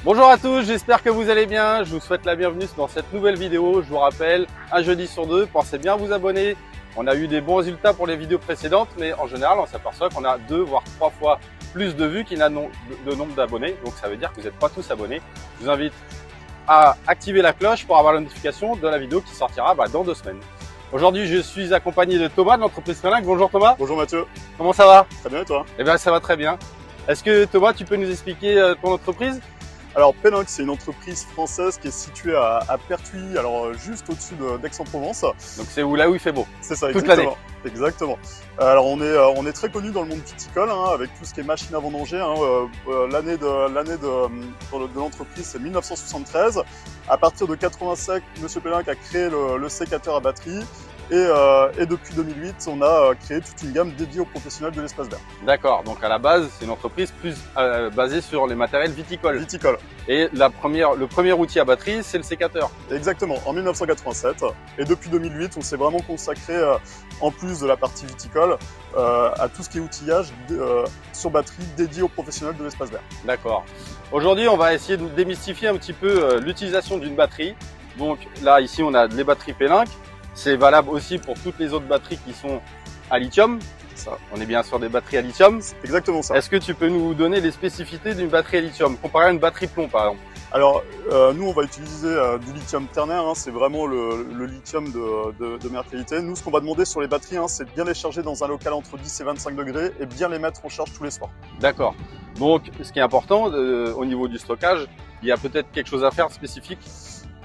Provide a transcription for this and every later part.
Bonjour à tous, j'espère que vous allez bien. Je vous souhaite la bienvenue dans cette nouvelle vidéo. Je vous rappelle, un jeudi sur deux, pensez bien à vous abonner. On a eu des bons résultats pour les vidéos précédentes, mais en général, on s'aperçoit qu'on a 2 voire 3 fois plus de vues qu'il y a de nombre d'abonnés. Donc ça veut dire que vous n'êtes pas tous abonnés. Je vous invite à activer la cloche pour avoir la notification de la vidéo qui sortira dans 2 semaines. Aujourd'hui, je suis accompagné de Thomas de l'entreprise Pélinck. Bonjour Thomas. Bonjour Mathieu. Comment ça va? Très bien et toi? Eh bien, ça va très bien. Est-ce que Thomas, tu peux nous expliquer ton entreprise? Alors Pélinck, c'est une entreprise française qui est située à Pertuis, alors juste au-dessus d'Aix-en-Provence. Donc c'est là où il fait beau. C'est ça, toute l'année. Exactement. Alors on est très connu dans le monde viticole, avec tout ce qui est machine à vendanger. L'année de l'entreprise, c'est 1973. À partir de 87, Monsieur Pélinck a créé le sécateur à batterie. Et depuis 2008, on a créé toute une gamme dédiée aux professionnels de l'espace vert. D'accord, donc à la base, c'est une entreprise plus basée sur les matériels viticoles. Viticole. Et le premier outil à batterie, c'est le sécateur. Exactement, en 1987. Et depuis 2008, on s'est vraiment consacré, en plus de la partie viticole, à tout ce qui est outillage sur batterie dédié aux professionnels de l'espace vert. D'accord. Aujourd'hui, on va essayer de démystifier un petit peu l'utilisation d'une batterie. Donc là, ici, on a les batteries Pélinck. C'est valable aussi pour toutes les autres batteries qui sont à lithium. Ça. On est bien sur des batteries à lithium. C'est exactement ça. Est-ce que tu peux nous donner les spécificités d'une batterie à lithium, comparé à une batterie plomb par exemple? Alors, nous, on va utiliser du lithium ternaire. C'est vraiment le lithium de meilleure qualité. Nous, ce qu'on va demander sur les batteries, c'est de bien les charger dans un local entre 10 et 25 degrés et bien les mettre en charge tous les soirs. D'accord. Donc, ce qui est important au niveau du stockage, il y a peut-être quelque chose à faire de spécifique?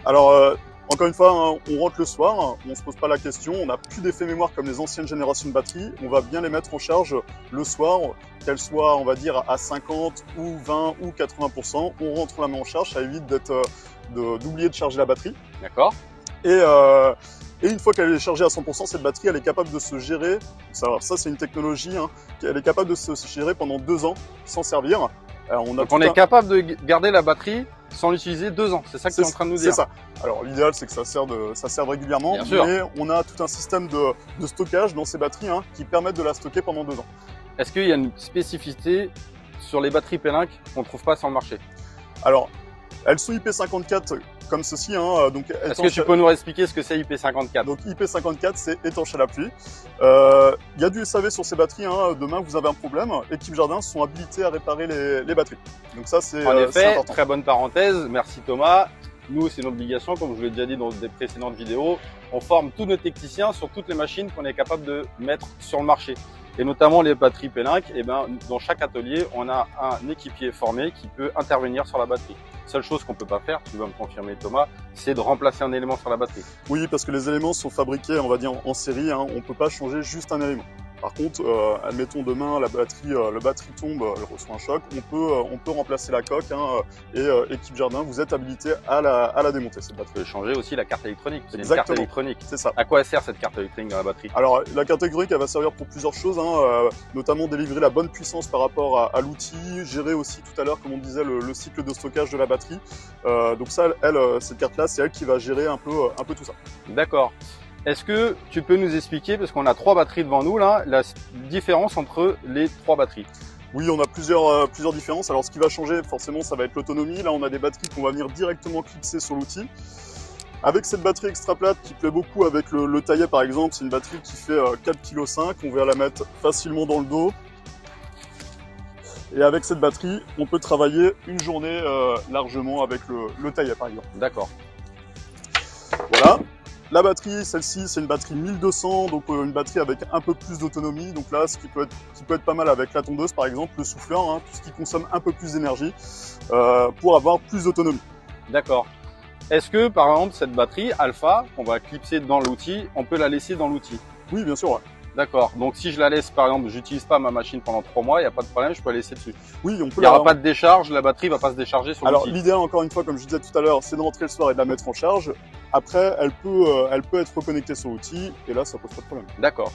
Alors, encore une fois, on rentre le soir, on se pose pas la question, on n'a plus d'effet mémoire comme les anciennes générations de batteries, on va bien les mettre en charge le soir, qu'elles soient, on va dire, à 50 ou 20 ou 80%, on rentre la main en charge, ça évite d'oublier de charger la batterie. D'accord. Et une fois qu'elle est chargée à 100%, cette batterie, elle est capable de se gérer, ça c'est une technologie, elle est capable de se gérer pendant 2 ans sans servir. Donc on est capable de garder la batterie sans l'utiliser 2 ans, c'est ça que tu es en train de nous dire? C'est ça. Alors l'idéal c'est que ça serve régulièrement, bien sûr. Mais on a tout un système de stockage dans ces batteries qui permettent de la stocker pendant 2 ans. Est-ce qu'il y a une spécificité sur les batteries Pélinck qu'on ne trouve pas sur le marché? Alors, elles sont IP54 comme ceci. Est-ce que tu peux nous expliquer ce que c'est IP54? Donc IP54, c'est étanche à la pluie. Il y a du SAV sur ces batteries. Demain, vous avez un problème. Équipe Jardin sont habilités à réparer les batteries. Donc ça, c'est en effet, important. Très bonne parenthèse. Merci Thomas. Nous, c'est une obligation, comme je vous l'ai déjà dit dans des précédentes vidéos. On forme tous nos techniciens sur toutes les machines qu'on est capable de mettre sur le marché. Et notamment les batteries Pélinck, dans chaque atelier, on a un équipier formé qui peut intervenir sur la batterie. Seule chose qu'on peut pas faire, tu vas me confirmer Thomas, c'est de remplacer un élément sur la batterie. Oui, parce que les éléments sont fabriqués, on va dire, en série. On peut pas changer juste un élément. Par contre, admettons demain le batterie tombe, elle reçoit un choc, on peut remplacer la coque et équipe Jardin, vous êtes habilité à la démonter cette batterie. On peut changer aussi la carte électronique. C'est une Exactement. carte électronique. C'est ça. À quoi elle sert cette carte électronique dans la batterie? Alors la carte électronique, elle va servir pour plusieurs choses, notamment délivrer la bonne puissance par rapport à l'outil, gérer aussi tout à l'heure, comme on disait, le cycle de stockage de la batterie. Donc ça, cette carte-là, c'est elle qui va gérer un peu tout ça. D'accord. Est-ce que tu peux nous expliquer, parce qu'on a 3 batteries devant nous là, la différence entre les 3 batteries? Oui, on a plusieurs différences. Alors ce qui va changer forcément, ça va être l'autonomie. Là, on a des batteries qu'on va venir directement clipser sur l'outil. Avec cette batterie extra plate qui plaît beaucoup avec le taillet par exemple, c'est une batterie qui fait 4,5 kg. On va la mettre facilement dans le dos. Et avec cette batterie, on peut travailler une journée largement avec le taillet par exemple. D'accord. Voilà. La batterie, celle-ci, c'est une batterie 1200, donc une batterie avec un peu plus d'autonomie. Donc là, ce qui peut être pas mal avec la tondeuse, par exemple, le souffleur, tout ce qui consomme un peu plus d'énergie pour avoir plus d'autonomie. D'accord. Est-ce que, par exemple, cette batterie Alpha, qu'on va clipser dans l'outil, on peut la laisser dans l'outil? Oui, bien sûr. Ouais. D'accord. Donc si je la laisse, par exemple, j'utilise pas ma machine pendant 3 mois, il n'y a pas de problème, je peux la laisser dessus. Oui, on peut. Il n'y aura pas de décharge, la batterie va pas se décharger sur l'outil. Alors l'idéal, encore une fois, comme je disais tout à l'heure, c'est de rentrer le soir et de la mettre en charge. Après, elle peut être reconnectée sur l'outil et là, ça pose pas de problème. D'accord.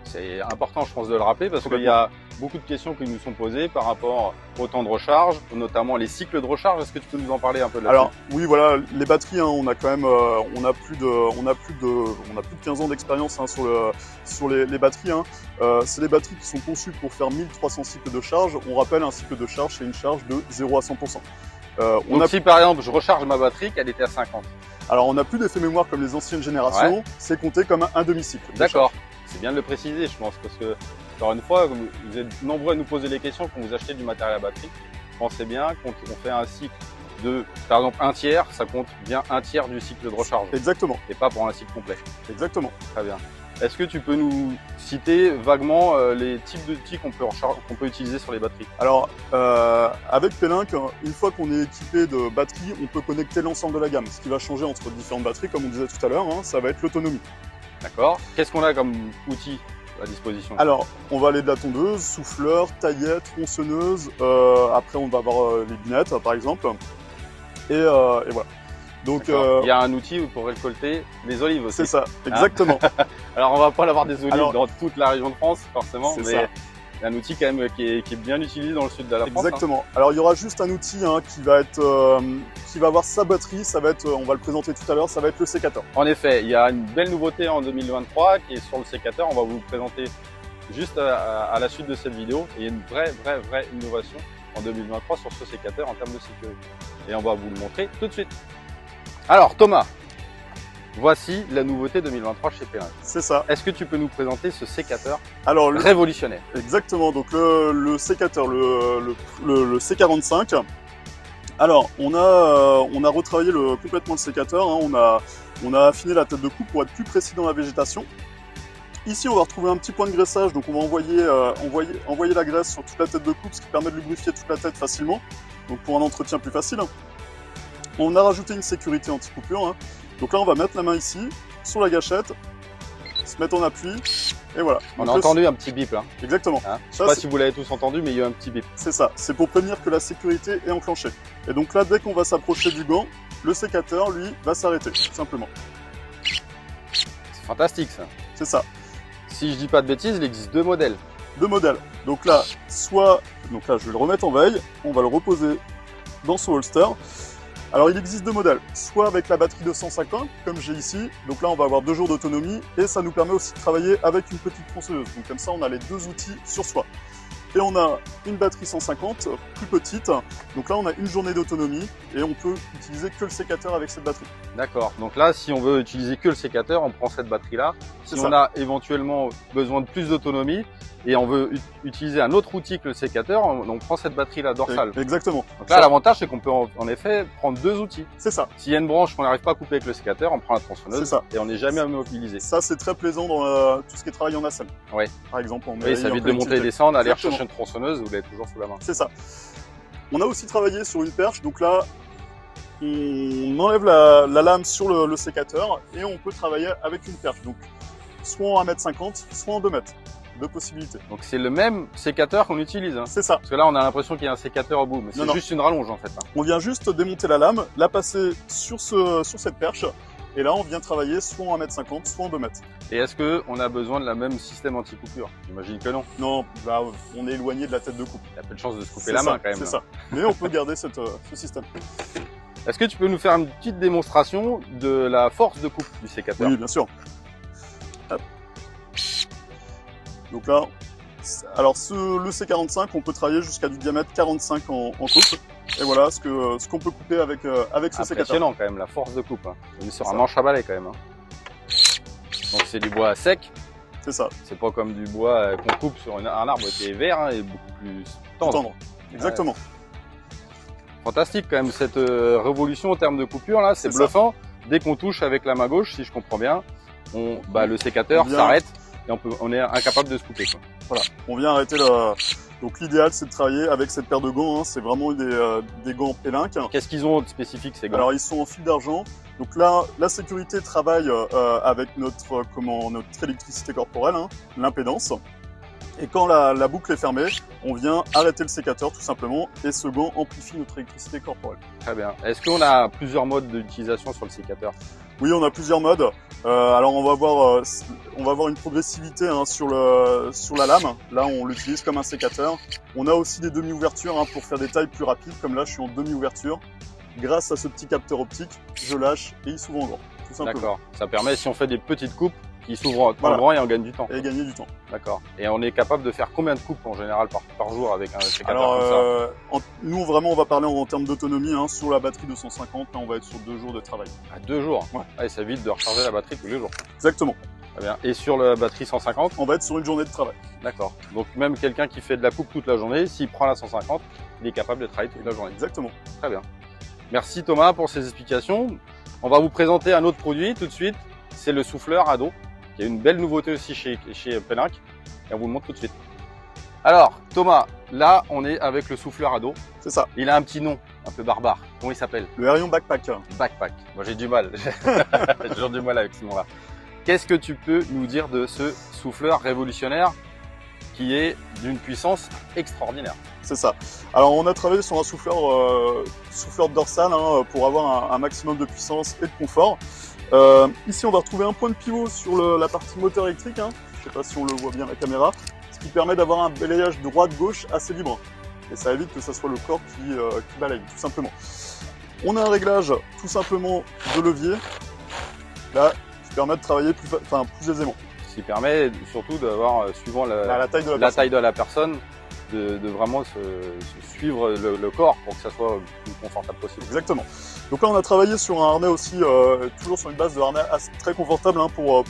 C'est important, je pense, de le rappeler parce qu'il y a beaucoup de questions qui nous sont posées par rapport au temps de recharge, notamment les cycles de recharge. Est-ce que tu peux nous en parler un peu là-dessus? Alors oui, voilà, les batteries, on a quand même, on a plus de 15 ans d'expérience sur les batteries. C'est des batteries qui sont conçues pour faire 1300 cycles de charge. On rappelle, un cycle de charge, c'est une charge de 0 à 100%. Donc si par exemple je recharge ma batterie, qu'elle était à 50. Alors on n'a plus d'effet mémoire comme les anciennes générations, c'est compté comme un demi-cycle. D'accord, c'est bien de le préciser je pense, parce que encore une fois, vous êtes nombreux à nous poser les questions quand vous achetez du matériel à batterie. Pensez bien qu'on fait un cycle de, par exemple, un tiers, ça compte bien un tiers du cycle de recharge. Exactement. Et pas pour un cycle complet. Exactement. Très bien. Est-ce que tu peux nous citer vaguement les types d'outils qu'on peut utiliser sur les batteries? Alors, avec P-Link, une fois qu'on est équipé de batterie, on peut connecter l'ensemble de la gamme. Ce qui va changer entre différentes batteries, comme on disait tout à l'heure, ça va être l'autonomie. D'accord. Qu'est-ce qu'on a comme outil à disposition? Alors, on va aller de la tondeuse, souffleur, taillette, tronçonneuse. Après, on va avoir les binettes, par exemple. Et voilà. Donc, il y a un outil pour récolter les olives aussi. C'est ça, exactement. Alors, on va pas avoir des olives Alors, dans toute la région de France, forcément, mais ça. il y a un outil quand même qui est bien utilisé dans le sud de la France. Exactement. Alors, il y aura juste un outil qui va avoir sa batterie. Ça va être, on va le présenter tout à l'heure, ça va être le sécateur. En effet, il y a une belle nouveauté en 2023 qui est sur le sécateur. On va vous le présenter juste à la suite de cette vidéo. Et il y a une vraie innovation en 2023 sur ce sécateur en termes de sécurité. Et on va vous le montrer tout de suite. Alors Thomas, voici la nouveauté 2023 chez P-Link. C'est ça. Est-ce que tu peux nous présenter ce sécateur révolutionnaire? révolutionnaire? Exactement. Donc le sécateur, le C45. Alors on a retravaillé complètement le sécateur. On a affiné la tête de coupe pour être plus précis dans la végétation. Ici, on va retrouver un petit point de graissage, donc on va envoyer la graisse sur toute la tête de coupe, ce qui permet de lubrifier toute la tête facilement, donc pour un entretien plus facile. On a rajouté une sécurité anti-coupure. Donc là, on va mettre la main ici, sur la gâchette, se mettre en appui, et voilà. On a entendu un petit bip là. Exactement. Je ne sais pas si vous l'avez tous entendu, mais il y a eu un petit bip. C'est ça, c'est pour prévenir que la sécurité est enclenchée. Et donc là, dès qu'on va s'approcher du gant, le sécateur, lui, va s'arrêter, tout simplement. C'est fantastique ça. C'est ça. Si je dis pas de bêtises, il existe deux modèles. Deux modèles. Donc là, je vais le remettre en veille, on va le reposer dans son holster. Alors il existe deux modèles, soit avec la batterie de 150, comme j'ai ici, donc là on va avoir 2 jours d'autonomie, et ça nous permet aussi de travailler avec une petite tronçonneuse. Donc comme ça on a les deux outils sur soi. Et on a une batterie 150, plus petite, donc là on a une journée d'autonomie, et on peut utiliser que le sécateur avec cette batterie. D'accord, donc là si on veut utiliser que le sécateur, on prend cette batterie là. Si on a éventuellement besoin de plus d'autonomie, et on veut utiliser un autre outil que le sécateur, on prend cette batterie là dorsale. Exactement. Donc là l'avantage c'est qu'on peut en effet prendre deux outils. C'est ça. S'il y a une branche qu'on n'arrive pas à couper avec le sécateur, on prend la tronçonneuse et on n'est jamais immobilisé. Ça c'est très plaisant dans tout ce qui est travail en nacelle. Oui. Par exemple, oui, ça évite de monter et descendre, aller rechercher une tronçonneuse, vous l'avez toujours sous la main. C'est ça. On a aussi travaillé sur une perche, donc là on enlève la lame sur le sécateur et on peut travailler avec une perche. Donc soit en 1,50 m, soit en 2 m. Deux possibilités. Donc c'est le même sécateur qu'on utilise. C'est ça. Parce que là on a l'impression qu'il y a un sécateur au bout, mais c'est juste une rallonge en fait. On vient juste démonter la lame, la passer sur cette perche, et là on vient travailler soit en 1,50 m, soit en 2 m. Et est-ce qu'on a besoin de la même système anti-coupure? J'imagine que non. Non, là on est éloigné de la tête de coupe. Il y a peu de chance de se couper la main quand même. C'est ça. Mais on peut garder ce système. Est-ce que tu peux nous faire une petite démonstration de la force de coupe du sécateur? Oui, bien sûr. Hop. Donc là, alors le C45, on peut travailler jusqu'à du diamètre 45 en coupe. Et voilà ce qu'on peut couper avec ce sécateur. Impressionnant quand même, la force de coupe. On est sur un manche à balai quand même. Donc c'est du bois sec. C'est ça. C'est pas comme du bois qu'on coupe sur un arbre qui est vert et beaucoup plus tendre. Exactement. Fantastique quand même cette révolution en termes de coupure là, c'est bluffant. Dès qu'on touche avec la main gauche, si je comprends bien, le sécateur s'arrête et on est incapable de se couper. Quoi. Voilà, on vient arrêter Donc l'idéal c'est de travailler avec cette paire de gants, c'est vraiment des gants P-Link. Qu'est-ce qu'ils ont de spécifique ces gants? Alors ils sont en fil d'argent. Donc là, la sécurité travaille avec notre électricité corporelle, l'impédance. Et quand la boucle est fermée, on vient arrêter le sécateur tout simplement et ce gant amplifie notre électricité corporelle. Très bien. Est-ce qu'on a plusieurs modes d'utilisation sur le sécateur? Oui, on a plusieurs modes. Alors on va avoir une progressivité sur la lame. Là, on l'utilise comme un sécateur. On a aussi des demi-ouvertures pour faire des tailles plus rapides. Comme là, je suis en demi-ouverture. Grâce à ce petit capteur optique, je lâche et il s'ouvre en grand. Tout simplement. D'accord. Ça permet, si on fait des petites coupes, qu'il s'ouvre en grand et on gagne du temps. Et gagner du temps. D'accord. Et on est capable de faire combien de coupes en général par jour avec un sécateur Alors, comme ça? nous vraiment, on va parler en termes d'autonomie. Hein, sur la batterie 250, là, on va être sur 2 jours de travail. À 2 jours. Ouais. Ouais, ça évite de recharger la batterie tous les jours. Exactement. Très bien. Et sur la batterie 150? On va être sur une journée de travail. D'accord. Donc même quelqu'un qui fait de la coupe toute la journée, s'il prend la 150, il est capable de travailler toute la journée. Exactement. Très bien. Merci Thomas pour ces explications. On va vous présenter un autre produit tout de suite. C'est le souffleur à dos. Il y a une belle nouveauté aussi chez Penhac. Et on vous le montre tout de suite. Alors Thomas, là on est avec le souffleur à dos. C'est ça. Il a un petit nom, un peu barbare. Comment il s'appelle? Le Aerion Backpack. Backpack. Moi j'ai du mal. J'ai toujours du mal avec ce nom-là. Qu'est-ce que tu peux nous dire de ce souffleur révolutionnaire qui est d'une puissance extraordinaire? C'est ça. Alors on a travaillé sur un souffleur dorsal hein, pour avoir un maximum de puissance et de confort. Ici on va retrouver un point de pivot sur la partie moteur électrique. Hein. Je ne sais pas si on le voit bien à la caméra. Ce qui permet d'avoir un balayage droite-gauche assez libre. Et ça évite que ce soit le corps qui balaye, tout simplement. On a un réglage tout simplement de levier. Là, qui permet de travailler plus aisément. Ce qui permet surtout d'avoir, suivant la taille de la personne, de vraiment se suivre le corps pour que ça soit le plus confortable possible. Exactement. Donc là, on a travaillé sur un harnais aussi, toujours sur une base de harnais très confortable hein, pour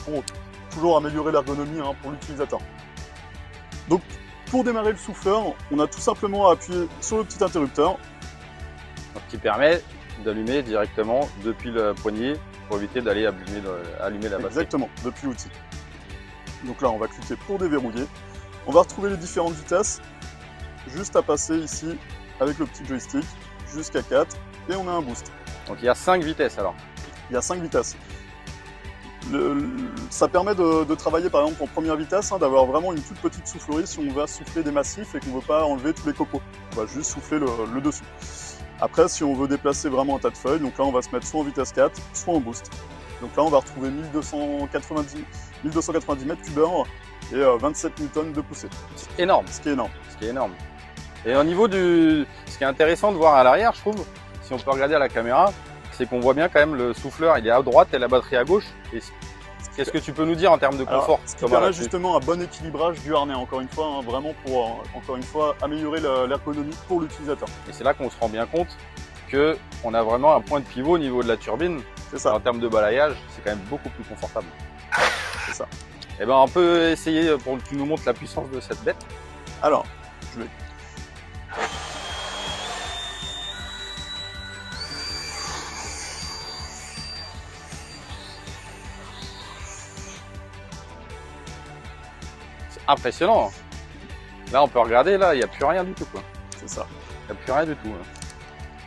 toujours améliorer l'ergonomie hein, pour l'utilisateur. Donc, pour démarrer le souffleur, on a tout simplement appuyé sur le petit interrupteur. Donc, qui permet d'allumer directement depuis le poignet pour éviter d'aller allumer la batterie. Exactement, depuis l'outil. Donc là, on va cliquer pour déverrouiller. On va retrouver les différentes vitesses, juste à passer ici avec le petit joystick jusqu'à 4 et on a un boost. Donc il y a 5 vitesses alors. Il y a 5 vitesses. Ça permet de travailler par exemple en première vitesse, hein, d'avoir vraiment une toute petite soufflerie si on va souffler des massifs et qu'on ne veut pas enlever tous les copeaux. On va juste souffler le dessus. Après, si on veut déplacer vraiment un tas de feuilles, donc là on va se mettre soit en vitesse 4, soit en boost. Donc là on va retrouver 1290 m3 et 27 Newtons de poussée. C'est énorme. Ce qui est énorme. Ce qui est énorme. Et au niveau ce qui est intéressant de voir à l'arrière, je trouve, si on peut regarder à la caméra, c'est qu'on voit bien quand même le souffleur, il est à droite et la batterie à gauche. Qu'est-ce que tu peux nous dire en termes de confort? Ce qui permet justement un bon équilibrage du harnais, encore une fois, hein, vraiment pour améliorer l'ergonomie pour l'utilisateur. Et c'est là qu'on se rend bien compte qu'on a vraiment un point de pivot au niveau de la turbine. C'est ça. En termes de balayage, c'est quand même beaucoup plus confortable. C'est ça. Et ben on peut essayer pour que tu nous montres la puissance de cette bête. Alors, je vais. C'est impressionnant. Là on peut regarder, là il n'y a plus rien du tout quoi. C'est ça. Il n'y a plus rien du tout.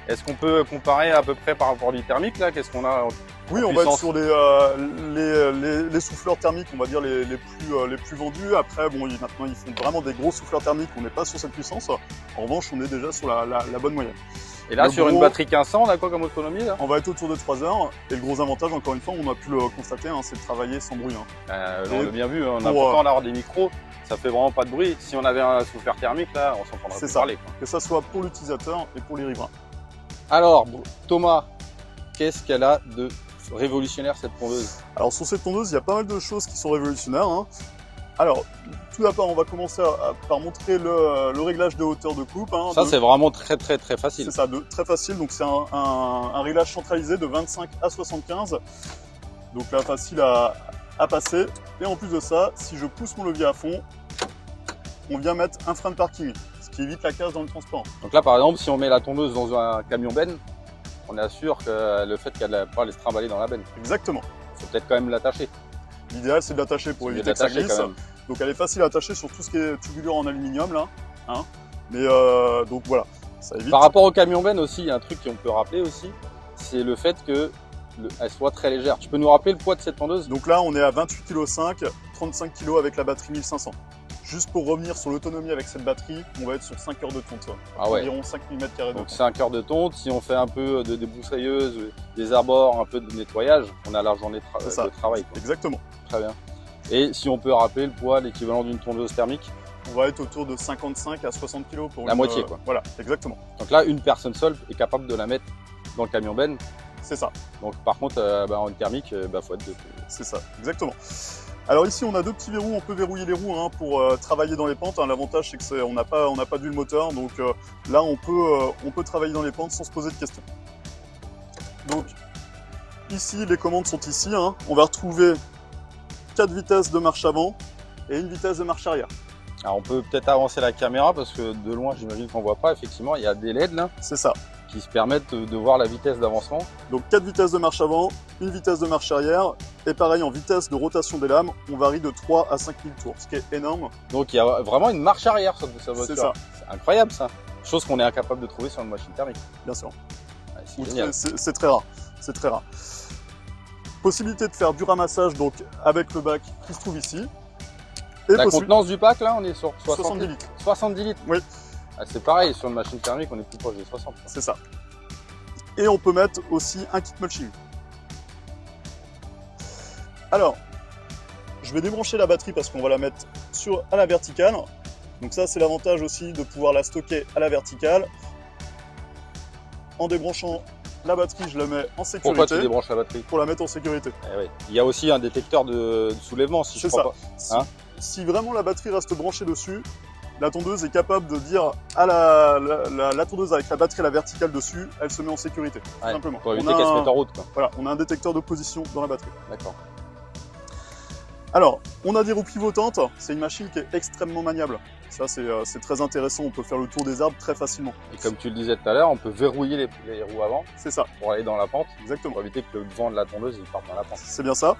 Est-ce qu'on peut comparer à peu près par rapport du thermique là? Qu'est-ce qu'on a? Oui, on va être sur les souffleurs thermiques, on va dire les plus vendus. Après, bon, maintenant ils font vraiment des gros souffleurs thermiques, on n'est pas sur cette puissance. En revanche, on est déjà sur la bonne moyenne. Et là, sur une batterie 1500, on a quoi comme autonomie là? On va être autour de 3 heures. Et le gros avantage, encore une fois, on a pu le constater, hein, c'est de travailler sans bruit. Hein. On l'a bien vu, on a pourtant d'avoir des micros, ça fait vraiment pas de bruit. Si on avait un souffleur thermique, là, on s'entendrait plus parler. Quoi. Que ça soit pour l'utilisateur et pour les riverains. Alors, Thomas, qu'est-ce qu'elle a de révolutionnaire cette tondeuse? Alors sur cette tondeuse, il y a pas mal de choses qui sont révolutionnaires. Hein. Alors, tout d'abord, on va commencer par montrer le réglage de hauteur de coupe. Hein, ça, c'est vraiment très facile. C'est ça, très facile. Donc c'est un réglage centralisé de 25 à 75. Donc là, facile à passer. Et en plus de ça, si je pousse mon levier à fond, on vient mettre un frein de parking, ce qui évite la casse dans le transport. Donc là, par exemple, si on met la tondeuse dans un camion benne, on est sûr que le fait qu'elle ne pas aller se trimballer dans la benne. Exactement. Il faut peut-être quand même l'attacher. L'idéal, c'est de l'attacher pour éviter que ça glisse. Donc elle est facile à attacher sur tout ce qui est tubulure en aluminium là. Hein. Mais donc voilà, ça évite. Par rapport au camion benne aussi, il y a un truc qu'on peut rappeler aussi, c'est le fait qu'elle soit très légère. Tu peux nous rappeler le poids de cette tondeuse? Donc là, on est à 28,5 kg, 35 kg avec la batterie 1500. Juste pour revenir sur l'autonomie avec cette batterie, on va être sur 5 heures de tonte. Environ 5 mm². Donc 5 heures de tonte, si on fait un peu de débroussailleuse, des abords, un peu de nettoyage, on a la journée de travail. Quoi. Exactement. Très bien. Et si on peut rappeler le poids, l'équivalent d'une tondeuse thermique? On va être autour de 55 à 60 kg pour la moitié quoi. Voilà, exactement. Donc là, une personne seule est capable de la mettre dans le camion benne. C'est ça. Donc par contre, en thermique, faut être deux. C'est ça, exactement. Alors ici, on a deux petits verrous, on peut verrouiller les roues hein, pour travailler dans les pentes. Hein. L'avantage, c'est que on n'a pas d'huile moteur, donc là, on peut travailler dans les pentes sans se poser de questions. Donc ici, les commandes sont ici. Hein. On va retrouver 4 vitesses de marche avant et une vitesse de marche arrière. Alors on peut peut-être avancer la caméra parce que de loin, j'imagine qu'on voit pas. Effectivement, il y a des LED là. C'est ça. Qui se permettent de voir la vitesse d'avancement. Donc 4 vitesses de marche avant, une vitesse de marche arrière, et pareil en vitesse de rotation des lames, on varie de 3 à 5000 tours, ce qui est énorme. Donc il y a vraiment une marche arrière sur cette voiture. C'est ça. C'est incroyable ça. Chose qu'on est incapable de trouver sur une machine thermique. Bien sûr. Ouais, c'est très rare. C'est très rare. Possibilité de faire du ramassage donc avec le bac qui se trouve ici. Et la contenance du pack là, on est sur 70 litres. 70 litres. Oui. Ah, c'est pareil, sur une machine thermique, on est plus proche des 60. C'est ça. Et on peut mettre aussi un kit mulching. Alors, je vais débrancher la batterie parce qu'on va la mettre à la verticale. Donc ça, c'est l'avantage aussi de pouvoir la stocker à la verticale. En débranchant la batterie, je la mets en sécurité. Pourquoi tu débranches la batterie? Pour la mettre en sécurité. Eh oui. Il y a aussi un détecteur de soulèvement, si je ne crois pas. Hein, si vraiment la batterie reste branchée dessus, la tondeuse est capable de dire à la tondeuse avec la batterie à la verticale dessus, elle se met en sécurité, tout simplement. Pour éviter qu'elle se mette en route, quoi. Voilà, on a un détecteur de position dans la batterie. D'accord. Alors, on a des roues pivotantes, c'est une machine qui est extrêmement maniable. Ça, c'est très intéressant, on peut faire le tour des arbres très facilement. Et comme tu le disais tout à l'heure, on peut verrouiller les roues avant. C'est ça. Pour aller dans la pente. Exactement. Pour éviter que le vent de la tondeuse il parte dans la pente. C'est bien ça.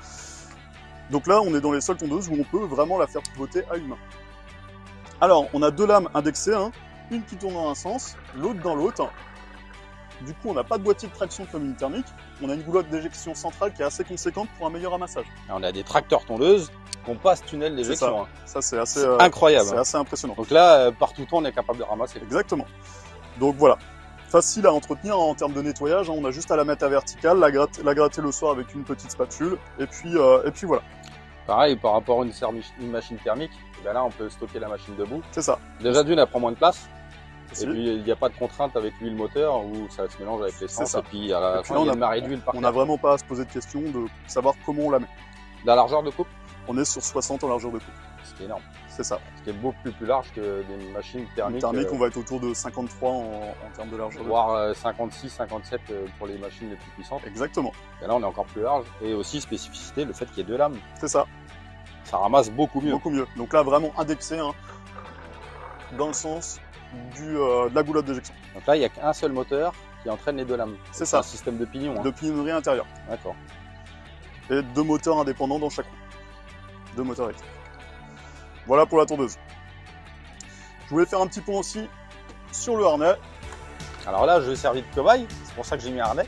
Donc là, on est dans les seules tondeuses où on peut vraiment la faire pivoter à une main. Alors, on a deux lames indexées, hein, une qui tourne dans un sens, l'autre dans l'autre. Du coup, on n'a pas de boîtier de traction comme une thermique. On a une goulotte d'éjection centrale qui est assez conséquente pour un meilleur ramassage. Et on a des tracteurs tondeuses qu'on passe tunnel d'éjection. Ça, c'est assez incroyable. C'est assez impressionnant. Donc là, partout où on est capable de ramasser. Exactement. Donc voilà. Facile à entretenir en termes de nettoyage. On a juste à la mettre à verticale, la gratter le soir avec une petite spatule. Et puis voilà. Pareil, par rapport à une machine thermique, et bien là, on peut stocker la machine debout. C'est ça. Déjà d'une, elle prend moins de place. Et puis, il n'y a pas de contrainte avec l'huile moteur où ça se mélange avec l'essence. Et puis, à la fin, il y a une marée d'huile par terre. On n'a vraiment pas à se poser de questions de savoir comment on la met. La largeur de coupe? On est sur 60 en largeur de coupe. Ce qui est énorme. C'est ça. Ce qui est beaucoup plus large que des machines thermiques. On va être autour de 53 en termes de largeur. Voire 56, 57 pour les machines les plus puissantes. Exactement. Et là, on est encore plus large. Et aussi, spécificité, le fait qu'il y ait deux lames. C'est ça. Ça ramasse beaucoup mieux. Beaucoup mieux. Donc là, vraiment indexé hein, dans le sens de la goulotte d'éjection. Donc là, il n'y a qu'un seul moteur qui entraîne les deux lames. C'est ça. Un système de pignon. Hein. De pignonnerie intérieure. D'accord. Et deux moteurs indépendants dans chaque roue. Deux moteurs électriques. Voilà pour la tondeuse. Je voulais faire un petit point aussi sur le harnais. Alors là, je vais servir de cobaye. C'est pour ça que j'ai mis un harnais.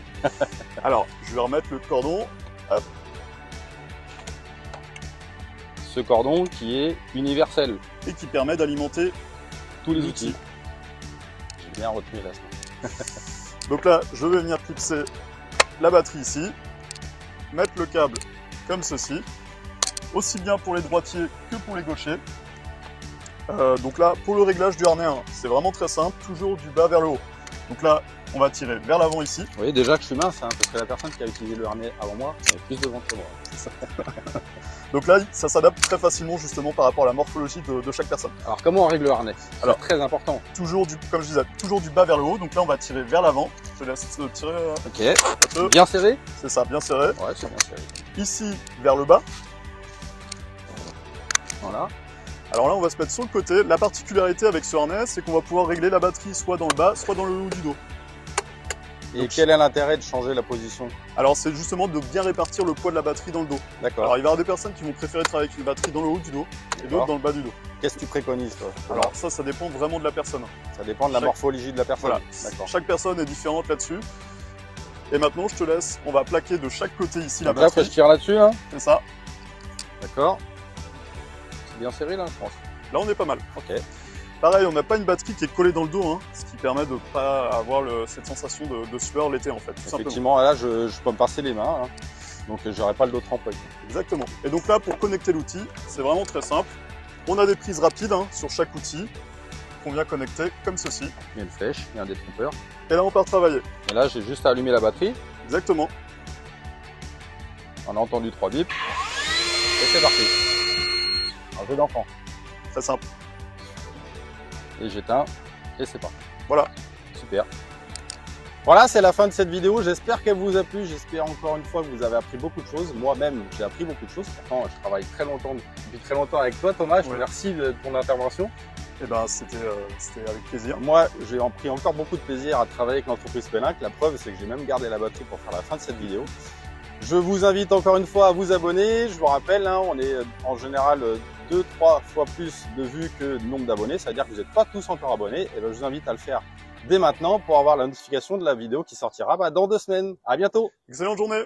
Alors, je vais remettre le cordon. Hop. Ce cordon qui est universel. Et qui permet d'alimenter tous les outils. J'ai bien retenu là. Donc là, je vais venir clipser la batterie ici, mettre le câble comme ceci, aussi bien pour les droitiers que pour les gauchers. Donc là, pour le réglage du harnais, hein, c'est vraiment très simple, toujours du bas vers le haut. Donc là, on va tirer vers l'avant ici. Vous voyez déjà que je suis mince, hein, parce que la personne qui a utilisé le harnais avant moi, elle a plus de ventre que moi. Donc là, ça s'adapte très facilement justement par rapport à la morphologie de chaque personne. Alors comment on règle le harnais? Alors très important. Toujours comme je disais, toujours du bas vers le haut. Donc là, on va tirer vers l'avant. Je te laisse tirer. Ok. Bien serré? C'est ça, bien serré. Ouais, c'est bien serré. Ici, vers le bas. Voilà. Alors là, on va se mettre sur le côté. La particularité avec ce harnais, c'est qu'on va pouvoir régler la batterie soit dans le bas, soit dans le haut du dos. Et donc, quel est l'intérêt de changer la position? Alors c'est justement de bien répartir le poids de la batterie dans le dos. D'accord. Alors il va y avoir des personnes qui vont préférer travailler avec une batterie dans le haut du dos et d'autres dans le bas du dos. Qu'est-ce que tu préconises toi? Alors ça dépend vraiment de la personne. Ça dépend de la morphologie de la personne. Voilà. D'accord. Chaque personne est différente là-dessus. Et maintenant je te laisse, on va plaquer de chaque côté ici la batterie. Là, faut que je tire là-dessus, hein. C'est ça. D'accord. C'est bien serré là, je pense. Là on est pas mal. Ok. Pareil, on n'a pas une batterie qui est collée dans le dos, hein, ce qui permet de ne pas avoir cette sensation de sueur l'été en fait. Effectivement, là je peux me passer les mains, hein, donc j'aurai pas le dos trempé. Exactement. Et donc là, pour connecter l'outil, c'est vraiment très simple. On a des prises rapides hein, sur chaque outil qu'on vient connecter comme ceci. Il y a une flèche, il y a un détrompeur. Et là, on part travailler. Et là, j'ai juste à allumer la batterie. Exactement. On a entendu 3 bips. Et c'est parti. Un jeu d'enfant. Très simple. Et j'éteins, et c'est parti. Voilà. Super. Voilà, c'est la fin de cette vidéo. J'espère qu'elle vous a plu. J'espère encore une fois que vous avez appris beaucoup de choses. Moi-même, j'ai appris beaucoup de choses. Pourtant, je travaille depuis très longtemps avec toi, Thomas. Je te remercie de ton intervention. Eh ben, c'était avec plaisir. Moi, j'ai pris encore beaucoup de plaisir à travailler avec l'entreprise Penninck. La preuve, c'est que j'ai même gardé la batterie pour faire la fin de cette vidéo. Je vous invite encore une fois à vous abonner. Je vous rappelle, hein, on est en général 2-3 fois plus de vues que de nombre d'abonnés. C'est-à-dire que vous n'êtes pas tous encore abonnés. Et ben, je vous invite à le faire dès maintenant pour avoir la notification de la vidéo qui sortira dans 2 semaines. À bientôt. Excellente journée.